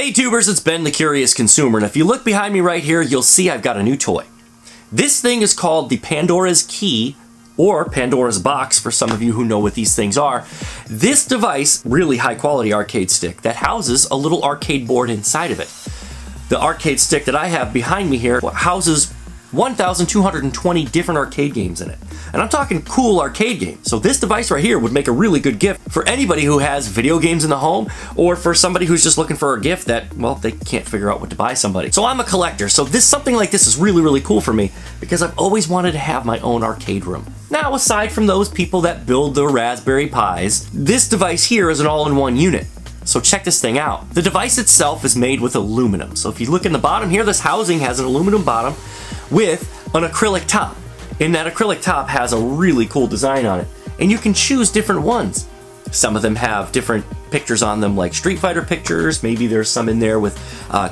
Hey tubers, it's Ben the Curious Consumer, and if you look behind me right here, you'll see I've got a new toy. This thing is called the Pandora's Key, or Pandora's Box for some of you who know what these things are. This device, really high quality arcade stick that houses a little arcade board inside of it. The arcade stick that I have behind me here houses 1,220 different arcade games in it. And I'm talking cool arcade games. So this device right here would make a really good gift for anybody who has video games in the home, or for somebody who's just looking for a gift that, well, they can't figure out what to buy somebody. So I'm a collector, so something like this is really, really cool for me because I've always wanted to have my own arcade room. Now, aside from those people that build the Raspberry Pis, this device here is an all-in-one unit. So check this thing out. The device itself is made with aluminum. So if you look in the bottom here, this housing has an aluminum bottom with an acrylic top. And that acrylic top has a really cool design on it. And you can choose different ones. Some of them have different pictures on them, like Street Fighter pictures. Maybe there's some in there with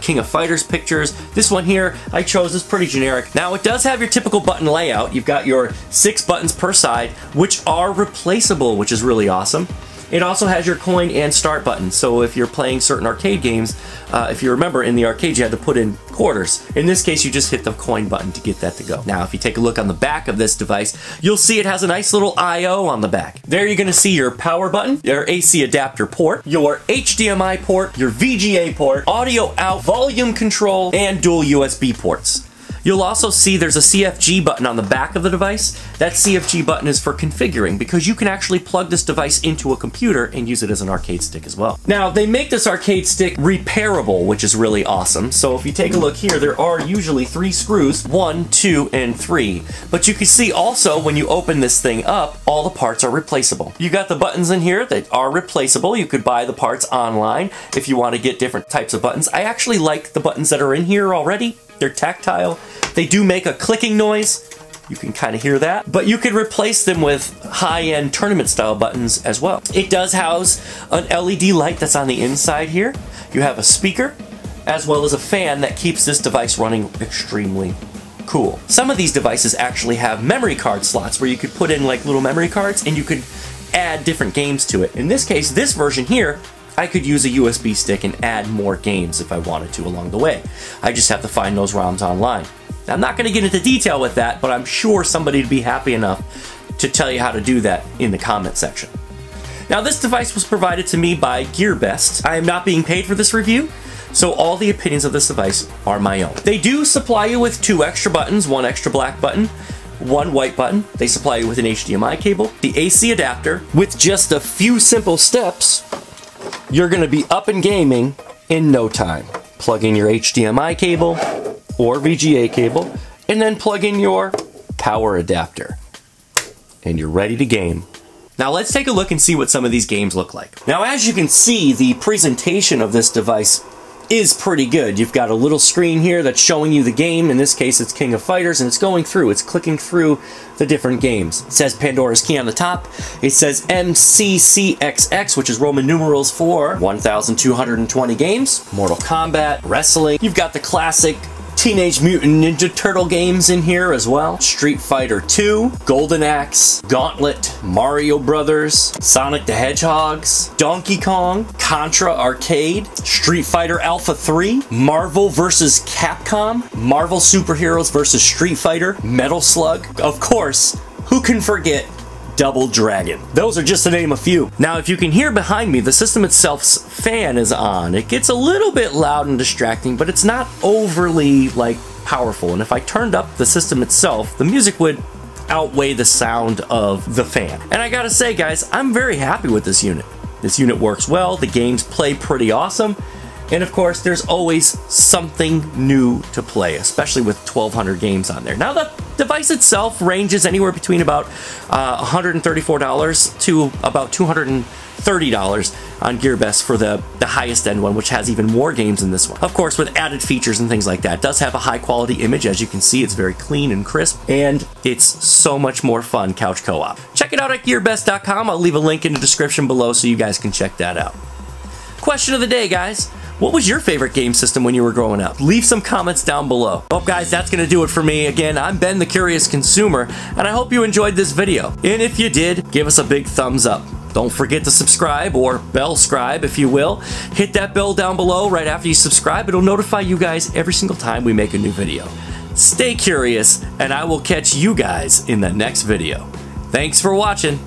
King of Fighters pictures. This one here I chose is pretty generic. Now it does have your typical button layout. You've got your 6 buttons per side, which are replaceable, which is really awesome. It also has your coin and start buttons, so if you're playing certain arcade games, if you remember in the arcade you had to put in quarters. In this case you just hit the coin button to get that to go. Now if you take a look on the back of this device, you'll see it has a nice little I/O on the back. There you're going to see your power button, your AC adapter port, your HDMI port, your VGA port, audio out, volume control, and dual USB ports. You'll also see there's a CFG button on the back of the device. That CFG button is for configuring because you can actually plug this device into a computer and use it as an arcade stick as well. Now, they make this arcade stick repairable, which is really awesome. So if you take a look here, there are usually 3 screws, 1, 2, and 3. But you can see also when you open this thing up, all the parts are replaceable. You got the buttons in here that are replaceable. You could buy the parts online if you want to get different types of buttons. I actually like the buttons that are in here already. They're tactile. They do make a clicking noise. You can kind of hear that. But you could replace them with high-end tournament style buttons as well. It does house an LED light that's on the inside here. You have a speaker as well as a fan that keeps this device running extremely cool. Some of these devices actually have memory card slots where you could put in like little memory cards and you could add different games to it. In this case, this version here, I could use a USB stick and add more games if I wanted to along the way. I just have to find those ROMs online. Now, I'm not going to get into detail with that, but I'm sure somebody would be happy enough to tell you how to do that in the comment section. Now, this device was provided to me by GearBest. I am not being paid for this review, so all the opinions of this device are my own. They do supply you with 2 extra buttons, 1 extra black button, 1 white button. They supply you with an HDMI cable, the AC adapter. With just a few simple steps, you're going to be up and gaming in no time. Plug in your HDMI cable or VGA cable, and then plug in your power adapter. And you're ready to game. Now let's take a look and see what some of these games look like. Now as you can see, the presentation of this device is pretty good. You've got a little screen here that's showing you the game. In this case, it's King of Fighters, and it's going through. It's clicking through the different games. It says Pandora's Key on the top. It says MCCXX, which is Roman numerals for 1,220 games. Mortal Kombat, wrestling. You've got the classic Teenage Mutant Ninja Turtle games in here as well. Street Fighter 2, Golden Axe, Gauntlet, Mario Brothers, Sonic the Hedgehogs, Donkey Kong, Contra Arcade, Street Fighter Alpha 3, Marvel vs. Capcom, Marvel Superheroes vs. Street Fighter, Metal Slug. Of course, who can forget Double Dragon? Those are just to name a few. Now, if you can hear behind me, the system itself's fan is on. It gets a little bit loud and distracting, but it's not overly, like, powerful. And if I turned up the system itself, the music would outweigh the sound of the fan. And I gotta say, guys, I'm very happy with this unit. This unit works well, the games play pretty awesome, and of course, there's always something new to play, especially with 1,200 games on there. Now, the device itself ranges anywhere between about $134 to about $230 on GearBest for the highest end one, which has even more games than this one. Of course, with added features and things like that. It does have a high quality image. As you can see, it's very clean and crisp, and it's so much more fun couch co-op. Check it out at gearbest.com. I'll leave a link in the description below so you guys can check that out. Question of the day, guys. What was your favorite game system when you were growing up? Leave some comments down below. Well, guys, that's going to do it for me. Again, I'm Ben the Curious Consumer, and I hope you enjoyed this video. And if you did, give us a big thumbs up. Don't forget to subscribe, or bell scribe if you will. Hit that bell down below right after you subscribe. It'll notify you guys every single time we make a new video. Stay curious, and I will catch you guys in the next video. Thanks for watching.